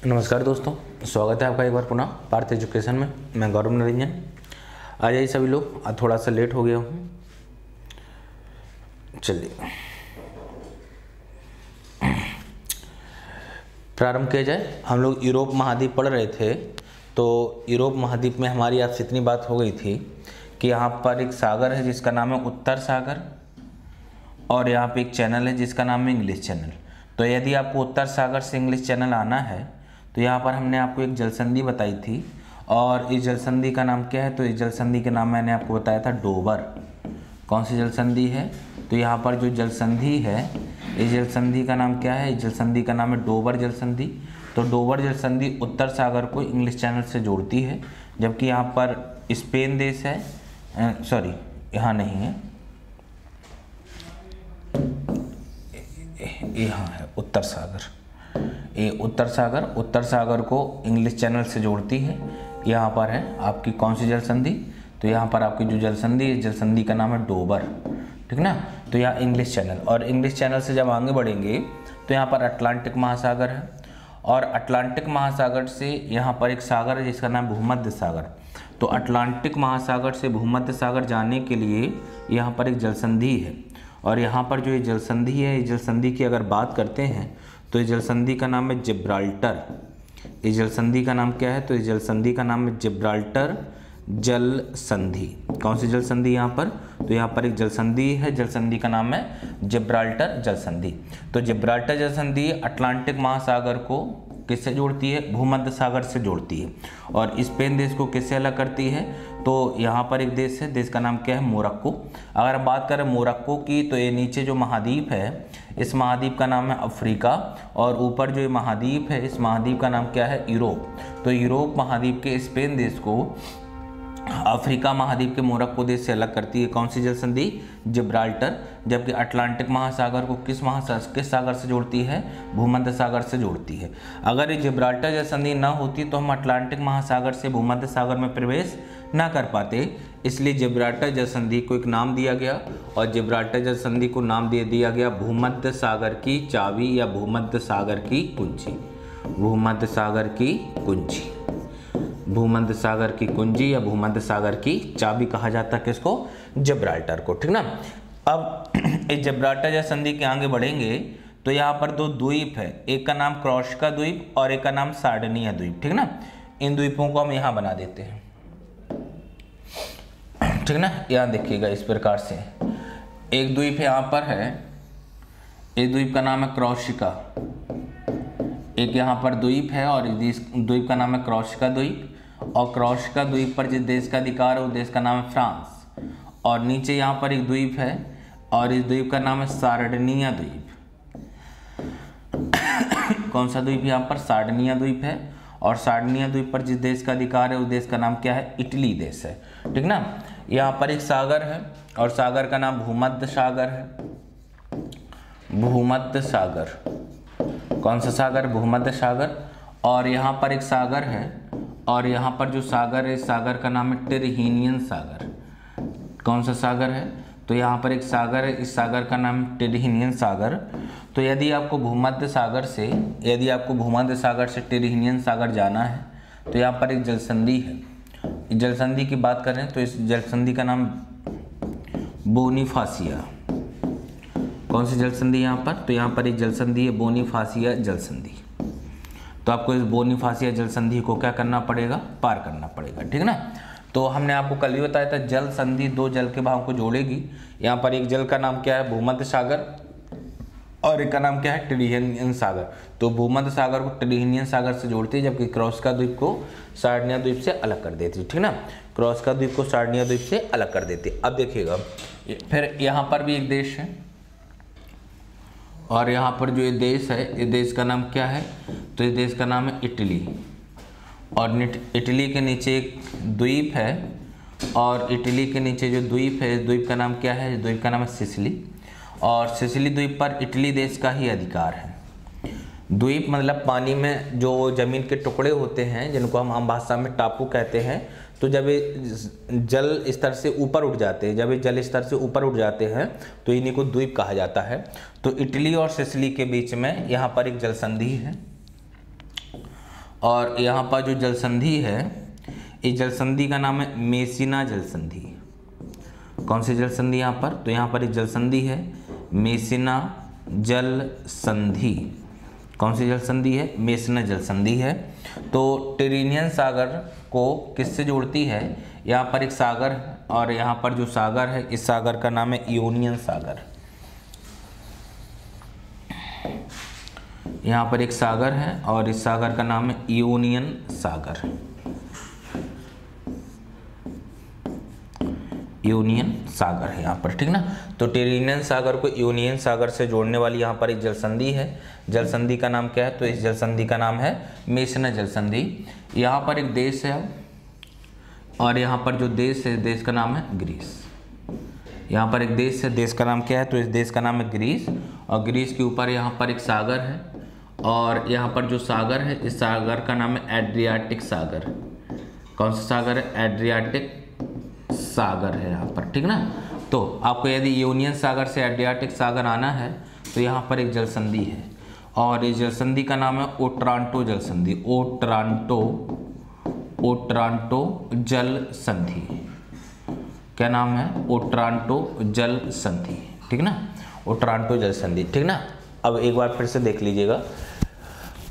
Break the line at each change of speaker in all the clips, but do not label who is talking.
नमस्कार दोस्तों, स्वागत है आपका एक बार पुनः पार्थ एजुकेशन में। मैं गौरव निरंजन। आ जाइए सभी लोग, आज थोड़ा सा लेट हो गया हूँ। चलिए प्रारंभ किया जाए। हम लोग यूरोप महाद्वीप पढ़ रहे थे, तो यूरोप महाद्वीप में हमारी आपसे इतनी बात हो गई थी कि यहाँ पर एक सागर है जिसका नाम है उत्तर सागर, और यहाँ पे एक चैनल है जिसका नाम है इंग्लिश चैनल। तो यदि आपको उत्तर सागर से इंग्लिश चैनल आना है तो यहाँ पर हमने आपको एक जलसंधि बताई थी, और इस जलसंधि का नाम क्या है? तो इस जलसंधि का नाम मैंने आपको बताया था डोबर। कौन सी जलसंधि है? तो यहाँ पर जो जलसंधि है, इस जलसंधि का नाम क्या है? इस जलसंधि का नाम है डोबर जलसंधि। तो डोबर जलसंधि उत्तर सागर को इंग्लिश चैनल से जोड़ती है, जबकि यहाँ पर स्पेन देश है, सॉरी यहाँ नहीं है, यहाँ है उत्तर सागर। ये उत्तर सागर को इंग्लिश चैनल से जोड़ती है। यहाँ पर है आपकी कौन सी जलसंधि? तो यहाँ पर आपकी जो जलसंधि है, जलसंधि का नाम है डोबर, ठीक ना। तो यहाँ इंग्लिश चैनल, और इंग्लिश चैनल से जब आगे बढ़ेंगे तो यहाँ पर अटलांटिक महासागर है, और अटलांटिक महासागर से यहाँ पर एक सागर है जिसका नाम भूमध्य सागर। तो अटलांटिक महासागर से भूमध्य सागर जाने के लिए यहाँ पर एक जलसंधि है, और यहाँ पर जो ये जलसंधि है, इस जलसंधि की अगर बात करते हैं तो इस जलसंधि का नाम है जिब्राल्टर। इस जलसंधि का नाम क्या है? तो इस जलसंधि का नाम है जिब्राल्टर जल संधि। कौन सी जल संधि यहाँ पर? तो यहाँ पर एक जल संधि है, जल संधि का नाम है जिब्राल्टर जल संधि। तो जिब्राल्टर जल संधि अटलांटिक महासागर को किससे जोड़ती है? भूमध्य सागर से जोड़ती है। और स्पेन देश को किससे अलग करती है? तो यहाँ पर एक देश है, देश का नाम क्या है? मोरक्को। अगर हम बात करें मोरक्को की, तो ये नीचे जो महाद्वीप है, इस महाद्वीप का नाम है अफ्रीका, और ऊपर जो ये महाद्वीप है, इस महाद्वीप का नाम क्या है? यूरोप। तो यूरोप महाद्वीप के स्पेन देश को अफ्रीका महाद्वीप के मोरक्को देश से अलग करती है कौन सी जल संधि? जिब्राल्टर। जबकि अटलांटिक महासागर को किस सागर से जोड़ती है? भूमध्य सागर से जोड़ती है। अगर ये जिब्राल्टर जल संधि न होती तो हम अटलांटिक महासागर से भूमध्य सागर में प्रवेश न कर पाते, इसलिए जिब्राल्टर जल संधि को एक नाम दिया गया, और जिब्राल्टर जल संधि को नाम दे दिया गया भूमध्य सागर की चाबी या भूमध्य सागर की कुंजी। भूमध्य सागर की कुंजी, भूमध्य सागर की कुंजी या भूमध्य सागर की चाबी कहा जाता है किसको? जिब्राल्टर को, ठीक ना। अब इस जिब्राल्टर जल संधि के आगे बढ़ेंगे तो यहाँ पर दो द्वीप है, एक का नाम क्रॉसिका द्वीप और एक का नाम सार्डिनिया द्वीप, ठीक ना। इन द्वीपों को हम यहाँ बना देते हैं, ठीक ना। यहाँ देखिएगा इस प्रकार से एक द्वीप यहाँ पर है, एक द्वीप का नाम है क्रॉसिका, एक यहाँ पर द्वीप है और इस द्वीप का नाम है क्रॉसिका द्वीप, और क्रॉसिका द्वीप पर जिस देश का अधिकार है उस देश का नाम है फ्रांस। और नीचे यहाँ पर एक द्वीप है और इस द्वीप का नाम है सार्डिनिया द्वीप। कौन सा द्वीप? यहाँ पर सार्डिनिया द्वीप है, और सार्डिनिया द्वीप पर जिस देश का अधिकार है उस देश का नाम क्या है? इटली देश है, ठीक ना। यहाँ पर एक सागर है और सागर का नाम भूमध्य सागर है। भूमध्य सागर, कौन सा सागर? भूमध्य सागर। और यहाँ पर एक सागर है, और यहाँ पर जो सागर है, सागर का नाम है टिरहिनियन सागर। कौन सा सागर है? तो यहाँ पर एक सागर है, इस सागर का नाम टिरहिनियन सागर। तो यदि आपको भूमध्य सागर से टिरहिनियन सागर जाना है तो यहाँ पर एक जलसंधि है। जलसंधि की बात करें तो इस जलसंधि का नाम बोनीफासिया। कौन सी जलसंधि यहाँ पर? तो यहाँ पर एक जलसंधि है बोनीफासिया जलसंधि। तो आपको इस बोनीफासिया जलसंधि को क्या करना पड़ेगा? पार करना पड़ेगा, ठीक ना। तो हमने आपको कल भी बताया था जल संधि दो जल के भाव को जोड़ेगी। यहाँ पर एक जल का नाम क्या है? भूमध्य सागर, और एक का नाम क्या है? टिरहिनियन सागर। तो भूमध्य सागर को टिरहिनियन सागर से जोड़ती है, जबकि क्रॉसिका द्वीप को सार्डिनिया द्वीप से अलग कर देती है, ठीक ना। क्रॉसिका द्वीप को सार्डिनिया द्वीप से अलग कर देती है। अब देखिएगा फिर यहाँ पर भी एक देश है, और यहाँ पर जो ये देश है, इस देश का नाम क्या है? तो इस देश का नाम है इटली, और इटली के नीचे एक द्वीप है, और इटली के नीचे जो द्वीप है, इस द्वीप का नाम क्या है? इस द्वीप का नाम है सिसिली, और सिसिली द्वीप पर इटली देश का ही अधिकार है। द्वीप मतलब पानी में जो जमीन के टुकड़े होते हैं, जिनको हम आम भाषा में टापू कहते हैं। तो जब ये जल स्तर से ऊपर उठ जाते हैं, जब ये जल स्तर से ऊपर उठ जाते हैं तो इन्हीं को द्वीप कहा जाता है। तो इटली और सिसिली के बीच में यहाँ पर एक जल संधि है, और यहाँ पर जो जलसंधि है, इस जलसंधि का नाम है मेसिना जलसंधि। कौन सी जलसंधि यहाँ पर? तो यहाँ पर एक जलसंधि है मेसिना जलसंधि। कौन सी जलसंधि है? मेसिना जलसंधि है। तो टिरेनियन सागर को किससे जोड़ती है? यहाँ पर एक सागर है और यहाँ पर जो सागर है, इस सागर का नाम है इयोनियन सागर। यहाँ पर एक सागर है और इस सागर का नाम है इयोनियन सागर। यूनियन सागर है यहाँ पर, ठीक ना। तो टिरेनियन सागर को यूनियन सागर से जोड़ने वाली यहाँ पर एक जलसंधि है। जलसंधि का नाम क्या है? तो इस जलसंधि का नाम है मेसिना जलसंधि। यहाँ पर एक देश है और यहाँ पर जो देश है, देश का नाम है ग्रीस। यहाँ पर एक देश है, देश का नाम क्या है? तो इस देश का नाम है ग्रीस। और ग्रीस के ऊपर यहाँ पर एक सागर है और यहाँ पर जो सागर है, इस सागर का नाम है एड्रियाटिक सागर। कौन सा सागर है? एड्रियाटिक सागर है यहाँ पर, ठीक ना। तो आपको यदि यूनियन सागर से एड्रियाटिक सागर आना है तो यहाँ पर एक जलसंधि है और इस जलसंधि का नाम है ओट्रांटो जलसंधि। ओट्रांटो जल संधि। क्या नाम है? ओट्रांटो जल संधि, ठीक ना। ओट्रांटो जल संधि, ठीक ना। अब एक बार फिर से देख लीजिएगा।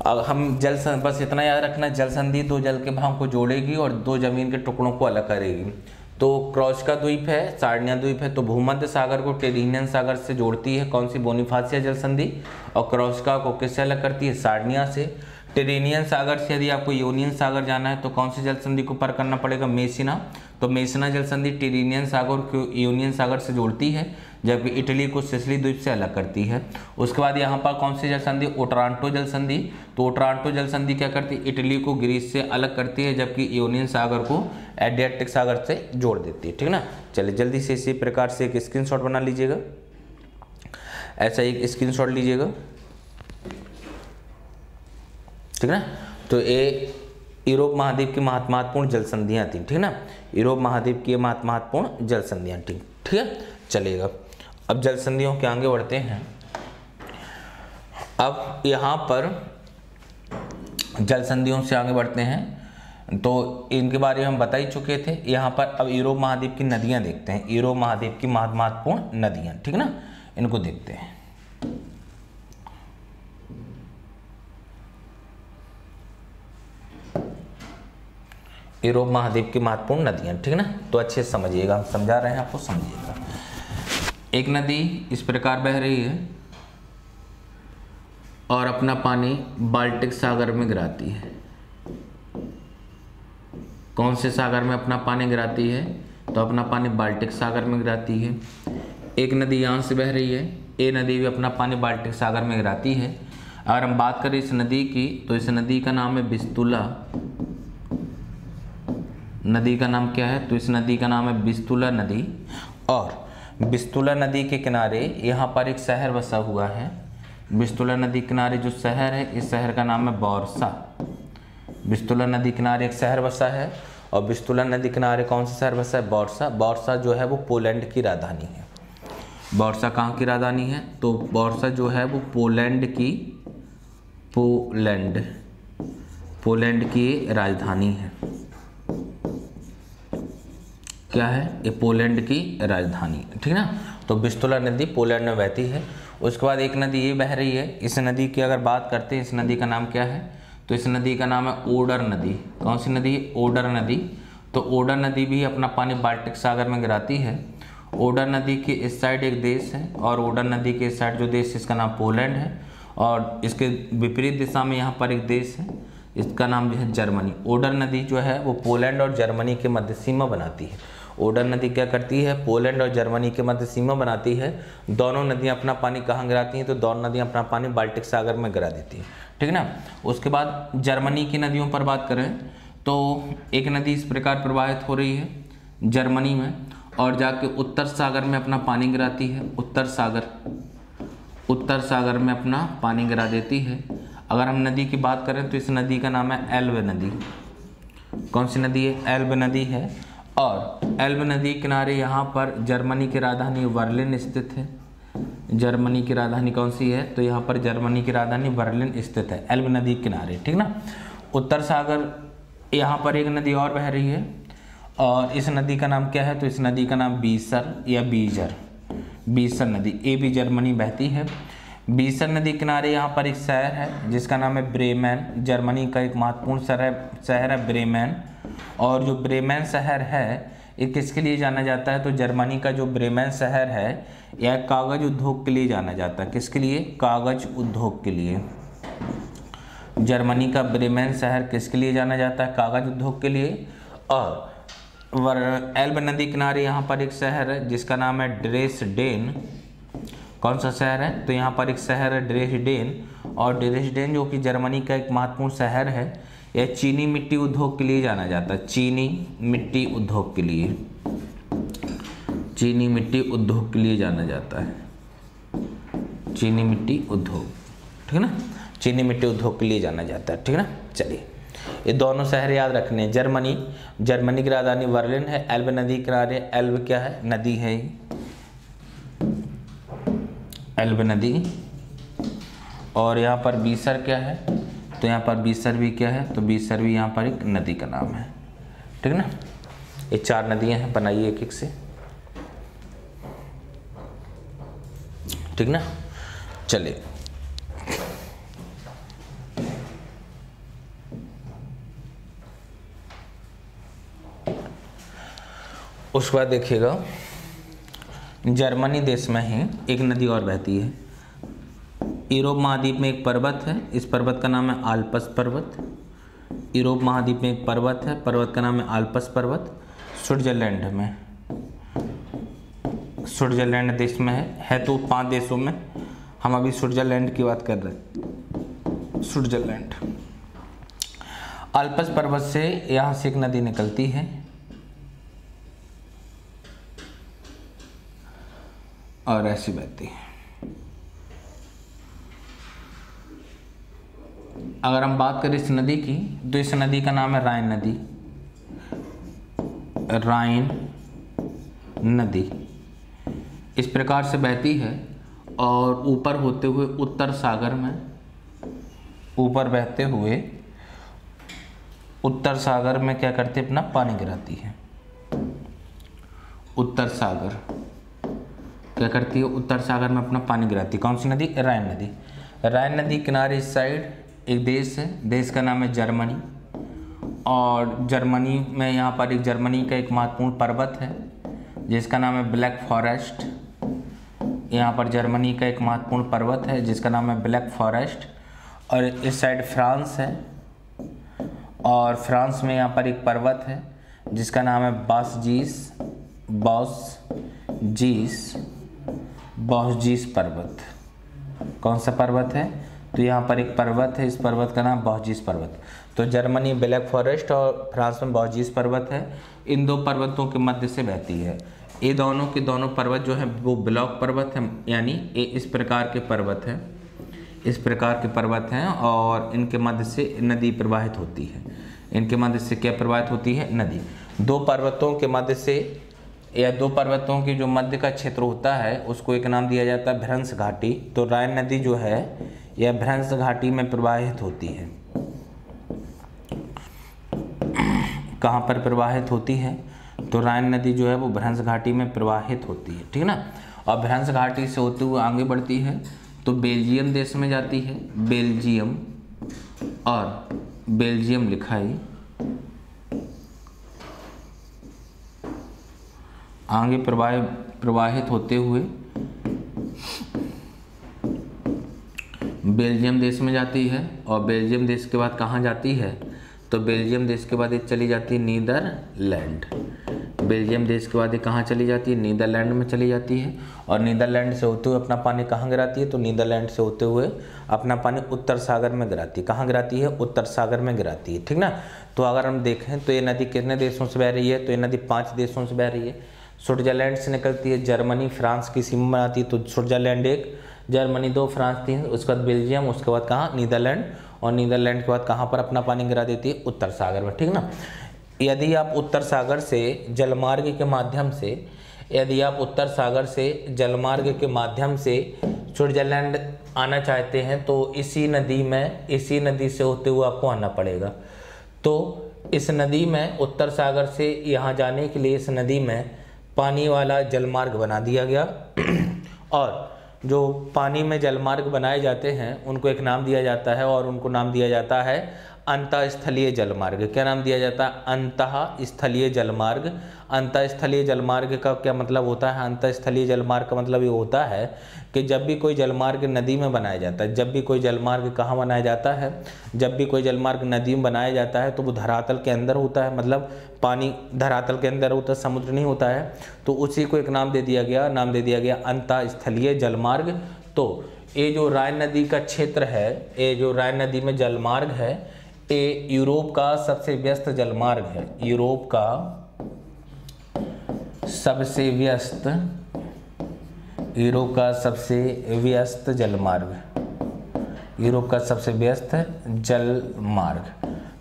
अब हम बस इतना याद रखना, जल संधि दो जल के भाग को जोड़ेगी और दो जमीन के टुकड़ों को अलग करेगी। तो क्रॉस्का द्वीप है, सार्डिनिया द्वीप है, तो भूमध्य सागर को टिरेनियन सागर से जोड़ती है कौन सी? बोनीफासिया जल संधि। और क्रॉस्का को किससे अलग करती है? सार्डिनिया से। टिरेनियन सागर से यदि आपको यूनियन सागर जाना है तो कौन सी जल संधि को पार करना पड़ेगा? मेसिना। तो मेसिना जल संधि टिरेनियन सागर को यूनियन सागर से जोड़ती है, जबकि इटली को सिसिली द्वीप से अलग करती है। उसके बाद यहाँ पर कौन सी जल संधि? ओट्रांटो जल संधि। तो ओट्रांटो जल संधि क्या करती है? इटली को ग्रीस से अलग करती है, जबकि यूनियन सागर को एड्रियाटिक सागर से जोड़ देती है, ठीक ना। चलिए जल्दी से इसी प्रकार से एक स्क्रीनशॉट बना लीजिएगा। ऐसा एक स्क्रीनशॉट लीजिएगा, ठीक ना। तो ये यूरोप महाद्वीप की महत्वपूर्ण जल संधियाँ थी, ठीक ना। यूरोप महाद्वीप की महत्वपूर्ण जल संधियाँ थी, ठीक है। चलिएगा अब जल संधियों के आगे बढ़ते हैं। अब यहाँ पर जल संधियों से आगे बढ़ते हैं तो इनके बारे में हम बता ही चुके थे। यहाँ पर अब यूरोप महाद्वीप की नदियाँ देखते हैं। यूरोप महाद्वीप की महत्वपूर्ण नदियाँ, ठीक ना, इनको देखते हैं। यूरोप महाद्वीप की महत्वपूर्ण नदियाँ, ठीक ना। तो अच्छे से समझिएगा, हम समझा रहे हैं आपको, समझिएगा। एक नदी इस प्रकार बह रही है और अपना पानी बाल्टिक सागर में गिराती है। कौन से सागर में अपना पानी गिराती है? तो अपना पानी बाल्टिक सागर में गिराती है। एक नदी यहाँ से बह रही है, ये नदी भी अपना पानी बाल्टिक सागर में गिराती है। अगर हम बात करें इस नदी की तो इस नदी का नाम है विस्तुला। नदी का नाम क्या है? तो इस नदी का नाम है विस्तुला नदी। और विस्तुला नदी के किनारे यहाँ पर एक शहर बसा हुआ है। विस्तुला नदी किनारे जो शहर है, इस शहर का नाम है बौर्सा। विस्तुला नदी किनारे एक शहर बसा है और विस्तुला नदी किनारे कौन सा शहर बसा है? बौर्सा। बौर्सा जो है वो पोलैंड की राजधानी है। बौर्सा कहाँ की राजधानी है? तो बौर्सा जो है वो पोलैंड की राजधानी है। क्या है? ये पोलैंड की राजधानी, ठीक ना। तो विस्तुला नदी पोलैंड में बहती है। उसके बाद एक नदी ये बह रही है। इस नदी की अगर बात करते हैं, इस नदी का नाम क्या है? तो इस नदी का नाम है ओडर नदी। कौन सी नदी? ओडर नदी। तो ओडर नदी भी अपना पानी बाल्टिक सागर में गिराती है। ओडर नदी के इस साइड एक देश है और ओडर नदी के इस साइड जो देश है इसका नाम पोलैंड है और इसके विपरीत दिशा में यहाँ पर एक देश है, इसका नाम जो है जर्मनी। ओडर नदी जो है वो पोलैंड और जर्मनी के मध्य सीमा बनाती है। ओडर नदी क्या करती है? पोलैंड और जर्मनी के मध्य सीमा बनाती है। दोनों नदियां अपना पानी कहाँ गिराती हैं? तो दोनों नदियां अपना पानी बाल्टिक सागर में गिरा देती हैं, ठीक ना। उसके बाद जर्मनी की नदियों पर बात करें तो एक नदी इस प्रकार प्रवाहित हो रही है जर्मनी में और जाके उत्तर सागर में अपना पानी गिराती है। उत्तर सागर में अपना पानी गिरा देती है। अगर हम नदी की बात करें तो इस नदी का नाम है एल्ब नदी। कौन सी नदी है? एल्ब नदी है। और एल्ब नदी किनारे यहाँ पर जर्मनी की राजधानी बर्लिन स्थित है। जर्मनी की राजधानी कौन सी है? तो यहाँ पर जर्मनी की राजधानी बर्लिन स्थित है एल्ब नदी किनारे, ठीक ना। उत्तर सागर, यहाँ पर एक नदी और बह रही है और इस नदी का नाम क्या है, तो इस नदी का नाम बीसर या बीजर, बीसर नदी, ये भी जर्मनी बहती है। बीसर नदी किनारे यहाँ पर एक शहर है जिसका नाम है ब्रेमेन, जर्मनी का एक महत्वपूर्ण शहर है ब्रेमेन। और जो ब्रेमेन शहर है ये किसके लिए जाना जाता है, तो जर्मनी का जो ब्रेमेन शहर है यह कागज उद्योग के लिए जाना जाता है। किसके लिए, कागज उद्योग के लिए। जर्मनी का ब्रेमेन शहर किसके लिए जाना जाता है, कागज उद्योग के लिए। और एल्ब नदी किनारे यहाँ पर एक शहर है जिसका नाम है ड्रेसडेन। कौन सा शहर है, तो यहाँ पर एक शहर है ड्रेसडेन। और ड्रेसडेन जो कि जर्मनी का एक महत्वपूर्ण शहर है, यह चीनी मिट्टी उद्योग के लिए जाना जाता है, चीनी मिट्टी उद्योग के लिए, चीनी मिट्टी उद्योग के लिए जाना जाता है, चीनी मिट्टी उद्योग, ठीक है ना, चीनी मिट्टी उद्योग के लिए जाना जाता है, ठीक है ना। चलिए ये दोनों शहर याद रखने हैं। जर्मनी की राजधानी बर्लिन है। एल्ब नदी किनारे, एल्ब क्या है, नदी है, एल्ब नदी। और यहाँ पर बीसर क्या है, तो यहाँ पर बीसर भी क्या है, तो बीसर भी यहाँ पर एक नदी का नाम है, ठीक है ना। ये 4 नदियाँ हैं, बनाइए एक एक से, ठीक ना। चलिए उसके बाद देखिएगा, जर्मनी देश में ही एक नदी और बहती है। यूरोप महाद्वीप में एक पर्वत है, इस पर्वत का नाम है आल्प्स पर्वत। यूरोप महाद्वीप में एक पर्वत है, पर्वत का नाम है आल्प्स पर्वत। स्विट्जरलैंड में, स्विट्जरलैंड देश में है तो 5 देशों में, हम अभी स्विट्जरलैंड की बात कर रहे हैं। स्विट्जरलैंड, आल्प्स पर्वत से यहाँ से एक नदी निकलती है और ऐसी बहती है। अगर हम बात करें इस नदी की, तो इस नदी का नाम है राइन नदी, राइन नदी। इस प्रकार से बहती है और ऊपर होते हुए उत्तर सागर में, ऊपर बहते हुए उत्तर सागर में क्या करती है, अपना पानी गिराती है। उत्तर सागर क्या करती है, उत्तर सागर में अपना पानी गिराती है। कौन सी नदी, राइन नदी। राइन नदी किनारे इस साइड एक देश है, देश का नाम है जर्मनी। और जर्मनी में यहाँ पर एक जर्मनी का एक महत्वपूर्ण पर्वत है जिसका नाम है ब्लैक फॉरेस्ट। यहाँ पर जर्मनी का एक महत्वपूर्ण पर्वत है जिसका नाम है ब्लैक फॉरेस्ट। और इस साइड फ्रांस है, और फ्रांस में यहाँ पर एक पर्वत है जिसका नाम है बॉसजीस पर्वत। कौन सा पर्वत है, तो यहाँ पर एक पर्वत है, इस पर्वत का नाम बॉसजीस पर्वत। तो जर्मनी ब्लैक फॉरेस्ट और फ्रांस में बॉसजीस पर्वत है। इन 2 पर्वतों के मध्य से बहती है। ये दोनों के दोनों पर्वत जो है वो ब्लॉक पर्वत है, यानी ये इस प्रकार के पर्वत हैं, इस प्रकार के पर्वत हैं और इनके मध्य से नदी प्रवाहित होती है। इनके मध्य से क्या प्रवाहित होती है, नदी। 2 पर्वतों के मध्य से, या 2 पर्वतों की जो मध्य का क्षेत्र होता है उसको एक नाम दिया जाता है भ्रंश घाटी। तो राइन नदी जो है यह भ्रंश घाटी में प्रवाहित होती है। कहाँ पर प्रवाहित होती है, तो राइन नदी जो है वो भ्रंश घाटी में प्रवाहित होती है, ठीक है ना। और भ्रंश घाटी से होते हुए आगे बढ़ती है तो बेल्जियम देश में जाती है, बेल्जियम, और बेल्जियम लिखा है, आगे प्रवाहित होते हुए बेल्जियम देश में जाती है। और बेल्जियम देश के बाद कहाँ जाती है, तो बेल्जियम देश के बाद ये चली जाती है नीदरलैंड। बेल्जियम देश के बाद ये कहाँ चली जाती है, नीदरलैंड में चली जाती है। और नीदरलैंड से होते हुए अपना पानी कहाँ गिराती है, तो नीदरलैंड से होते हुए अपना पानी उत्तर सागर में गिराती है। कहाँ गिराती है, उत्तर सागर में गिराती है, ठीक ना। तो अगर हम देखें तो ये नदी कितने देशों से बह रही है, तो ये नदी 5 देशों से बह रही है। स्विट्जरलैंड से निकलती है, जर्मनी फ्रांस की सीमा बनाती है, तो स्विट्जरलैंड 1, जर्मनी 2, फ्रांस 3, उसके बाद बेल्जियम, उसके बाद कहाँ, नीदरलैंड, और नीदरलैंड के बाद कहाँ पर अपना पानी गिरा देती है, उत्तर सागर में, ठीक ना। यदि आप उत्तर सागर से जलमार्ग के माध्यम से, यदि आप उत्तर सागर से जलमार्ग के माध्यम से स्विट्जरलैंड आना चाहते हैं तो इसी नदी से होते हुए आपको आना पड़ेगा। तो इस नदी में उत्तर सागर से यहाँ जाने के लिए इस नदी में पानी वाला जलमार्ग बना दिया गया और जो पानी में जलमार्ग बनाए जाते हैं उनको एक नाम दिया जाता है और उनको नाम दिया जाता है अंतःस्थलीय जलमार्ग। क्या नाम दिया जाता है? अंतःस्थलीय जलमार्ग। अंतःस्थलीय जलमार्ग का क्या मतलब होता है? अंतःस्थलीय जलमार्ग का मतलब ये होता है कि जब भी कोई जलमार्ग नदी में बनाया जाता है, जब भी कोई जलमार्ग कहाँ बनाया जाता है, जब भी कोई जलमार्ग नदी में बनाया जाता है तो वो धरातल के अंदर होता है, मतलब पानी धरातल के अंदर होता है, समुद्र नहीं होता है। तो उसी को एक नाम दे दिया गया अंतःस्थलीय जलमार्ग। तो ये जो राइन नदी का क्षेत्र है, ये जो राइन नदी में जलमार्ग है, ये यूरोप का सबसे व्यस्त जलमार्ग है। यूरोप का सबसे व्यस्त जलमार्ग, यूरोप का सबसे व्यस्त जलमार्ग।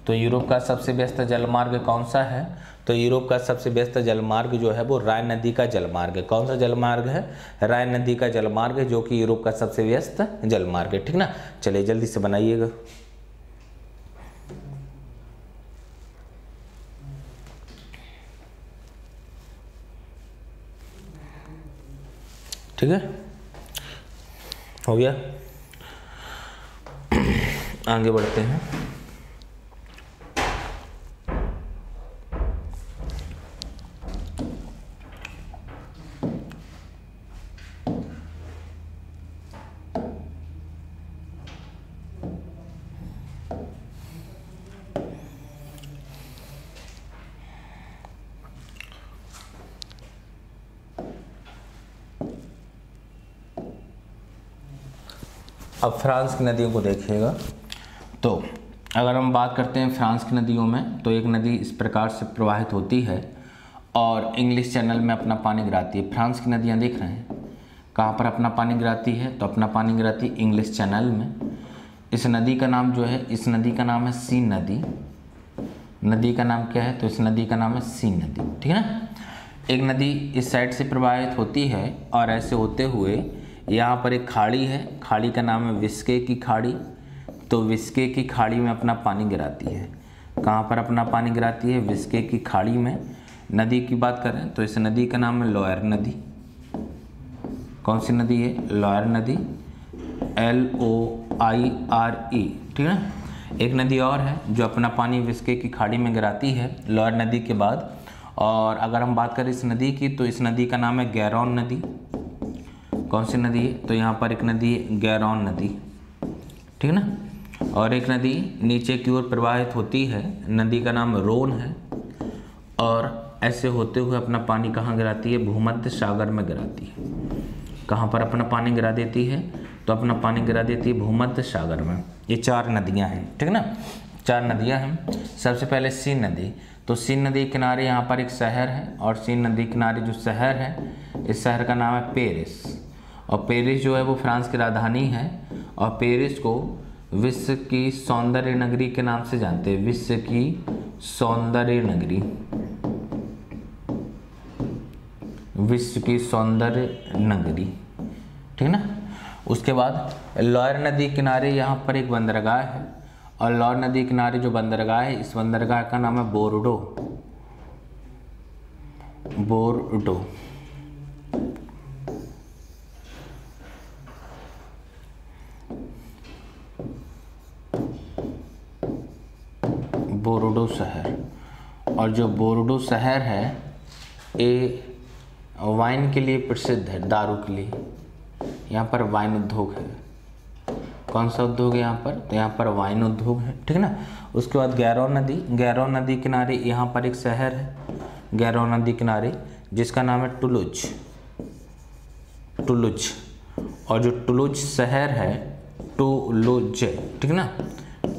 तो यूरोप का सबसे व्यस्त जलमार्ग कौन सा है? तो यूरोप का सबसे व्यस्त जलमार्ग जो है वो राइन नदी का जलमार्ग है। कौन सा जलमार्ग है? राइन नदी का जलमार्ग है, जो कि यूरोप का सबसे व्यस्त जलमार्ग है। ठीक ना, चलिए जल्दी से बनाइएगा। ठीक है, हो गया। आगे बढ़ते हैं। अब फ्रांस की नदियों को देखिएगा। तो अगर हम बात करते हैं फ्रांस की नदियों में, तो एक नदी इस प्रकार से प्रवाहित होती है और इंग्लिश चैनल में अपना पानी गिराती है। फ्रांस की नदियाँ देख रहे हैं कहाँ पर अपना पानी गिराती है? तो अपना पानी गिराती है इंग्लिश चैनल में। इस नदी का नाम जो है, इस नदी का नाम है सीन नदी। नदी का नाम क्या है? तो इस नदी का नाम है सीन नदी। ठीक है ना। एक नदी इस साइड से प्रवाहित होती है और ऐसे होते हुए यहाँ पर एक खाड़ी है, खाड़ी का नाम है विस्के की खाड़ी। तो विस्के की खाड़ी में अपना पानी गिराती है। कहाँ पर अपना पानी गिराती है? विस्के की खाड़ी में। नदी की बात करें तो इस नदी का नाम है लोयर नदी। कौन सी नदी है? लोयर नदी, LOIRE। ठीक है ना। एक नदी और है जो अपना पानी विस्के की खाड़ी में गिराती है लोयर नदी के बाद। और अगर हम बात करें इस नदी की, तो इस नदी का नाम है गैरोन नदी। कौन सी नदी है? तो यहाँ पर एक नदी है गैरोन नदी। ठीक है ना। और एक नदी नीचे की ओर प्रवाहित होती है, नदी का नाम रोन है और ऐसे होते हुए अपना पानी कहाँ गिराती है? भूमध्य सागर में गिराती है। कहाँ पर अपना पानी गिरा देती है? तो अपना पानी गिरा देती है भूमध्य सागर में। ये 4 नदियाँ हैं। ठीक है ना, 4 नदियाँ हैं। सबसे पहले सीन नदी। तो सीन नदी किनारे यहाँ पर एक शहर है और सीन नदी किनारे जो शहर है, इस शहर का नाम है पेरिस। और पेरिस जो है वो फ्रांस की राजधानी है और पेरिस को विश्व की सौंदर्य नगरी के नाम से जानते हैं। विश्व की सौंदर्य नगरी, विश्व की सौंदर्य नगरी। ठीक है ना। उसके बाद लोयर नदी किनारे यहाँ पर एक बंदरगाह है और लोयर नदी किनारे जो बंदरगाह है, इस बंदरगाह का नाम है बोर्डो। बोर्डो। बोर्डो शहर। और जो बोर्डो शहर है ये वाइन के लिए प्रसिद्ध है, दारू के लिए। यहाँ पर वाइन उद्योग है। कौन सा उद्योग है यहाँ पर? तो यहाँ पर वाइन उद्योग है। ठीक है ना। उसके बाद गैरोन नदी। गैरोन नदी किनारे यहाँ पर एक शहर है, गैरोन नदी किनारे, जिसका नाम है टुलुज। टुलुज। और जो टुलुज शहर है, टुलुज, ठीक है ना,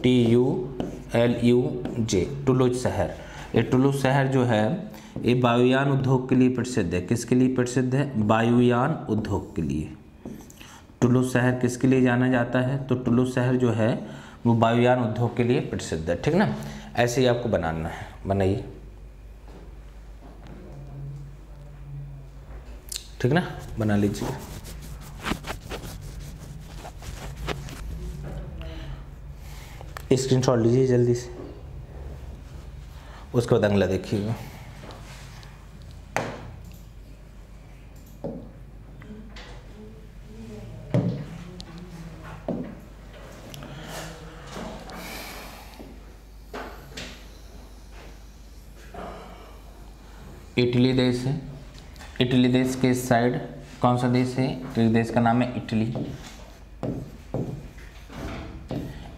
TULUJ, टुलुज शहर। ये टुलुज शहर जो है ये वायुयान उद्योग के लिए प्रसिद्ध है। किसके लिए प्रसिद्ध है? वायुयान उद्योग के लिए। टुलुज शहर किसके लिए जाना जाता है? तो टुलुज शहर जो है वो वायुयान उद्योग के लिए प्रसिद्ध है। ठीक ना। ऐसे ही आपको बनाना है, बनाइए। ठीक ना, बना लीजिए। स्क्रीनशॉट लीजिए जल्दी से, उसके बाद अगला देखिएगा। इटली देश है। इटली देश के इस साइड कौन सा देश है? इटली देश का नाम है इटली।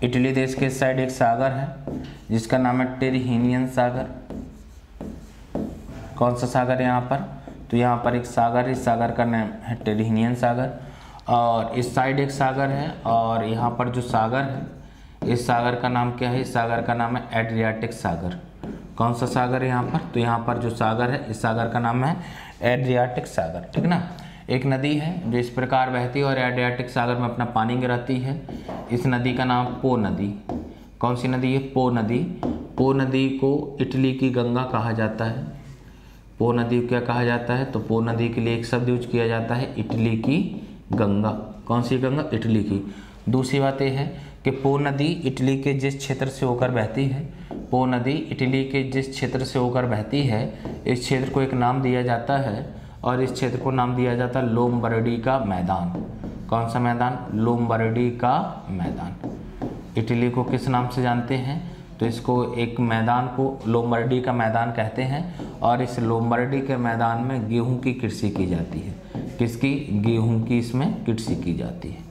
इटली देश के इस साइड एक सागर है जिसका नाम है टेरिहिनियन सागर। कौन सा सागर है यहाँ पर? तो यहाँ पर एक सागर है, इस सागर का नाम है टेरिहिनियन सागर। और इस साइड एक सागर है, और यहाँ पर जो सागर है इस सागर का नाम क्या है? इस सागर का नाम है एड्रियाटिक सागर। कौन सा सागर है यहाँ पर? तो यहाँ पर जो सागर है इस सागर का नाम है एड्रियाटिक सागर, ठीक ना। एक नदी है जो इस प्रकार बहती है और एड्रियाटिक सागर में अपना पानी गिराती है। इस नदी का नाम पो नदी। कौन सी नदी है? पो नदी। पो नदी को इटली की गंगा कहा जाता है। पो नदी को क्या कहा जाता है? तो पो नदी के लिए एक शब्द यूज किया जाता है, इटली की गंगा। कौन सी गंगा? इटली की। दूसरी बात यह है कि पो नदी इटली के जिस क्षेत्र से होकर बहती है, पो नदी इटली के जिस क्षेत्र से होकर बहती है, इस क्षेत्र को एक नाम दिया जाता है, और इस क्षेत्र को नाम दिया जाता है लोम्बार्डी का मैदान। कौन सा मैदान? लोम्बार्डी का मैदान। इटली को किस नाम से जानते हैं? तो इसको एक मैदान को लोम्बार्डी का मैदान कहते हैं, और इस लोम्बार्डी के मैदान में गेहूं की कृषि की जाती है। किसकी? गेहूं की इसमें कृषि की जाती है,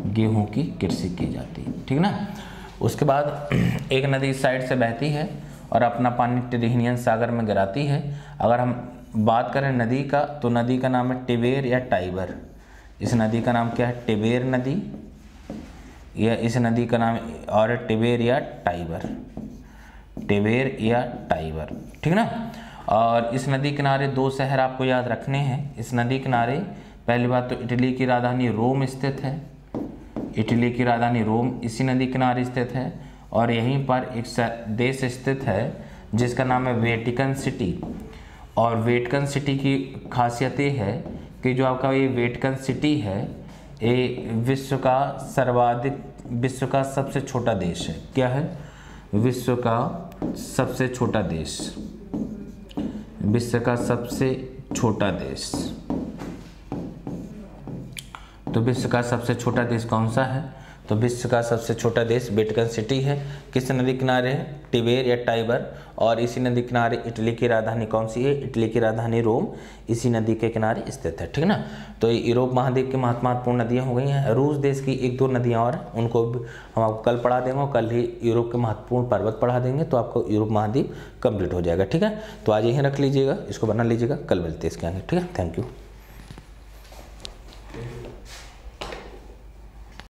गेहूं की कृषि की जाती है, ठीक ना। उसके बाद एक नदी इस साइड से बहती है और अपना पानी टेरिहिनियन सागर में गिराती है। अगर हम बात करें नदी का, तो नदी का नाम है टिबेर या टाइबर। इस नदी का नाम क्या है? टिबेर नदी, या इस नदी का नाम और टिबेर या टाइबर, टिबेर या टाइबर, ठीक ना। और इस नदी किनारे दो शहर आपको याद रखने हैं। इस नदी किनारे पहली बात तो इटली की राजधानी रोम स्थित है। इटली की राजधानी रोम इसी नदी किनारे स्थित है, और यहीं पर एक देश स्थित है जिसका नाम है वेटिकन सिटी। और वेटिकन सिटी की खासियत ये है कि जो आपका ये वेटिकन सिटी है, ये विश्व का सबसे छोटा देश है। क्या है? विश्व का सबसे छोटा देश, विश्व का सबसे छोटा देश। तो विश्व का सबसे छोटा देश कौन सा है? तो विश्व का सबसे छोटा देश वेटिकन सिटी है। किस नदी किनारे है? टिबेर या टाइबर। और इसी नदी किनारे इटली की राजधानी कौन सी है? इटली की राजधानी रोम इसी नदी के किनारे स्थित है, ठीक ना। तो ये यूरोप महाद्वीप की महत्वपूर्ण नदियाँ हो गई हैं। रूस देश की एक दो नदियाँ और उनको हम आपको कल पढ़ा देंगे, और कल ही यूरोप के महत्वपूर्ण पर्वत पढ़ा देंगे, तो आपको यूरोप महाद्वीप कंप्लीट हो जाएगा, ठीक है। तो आज यहीं रख लीजिएगा, इसको बना लीजिएगा, कल मिलते हैं इसके आगे, ठीक है। Thank you.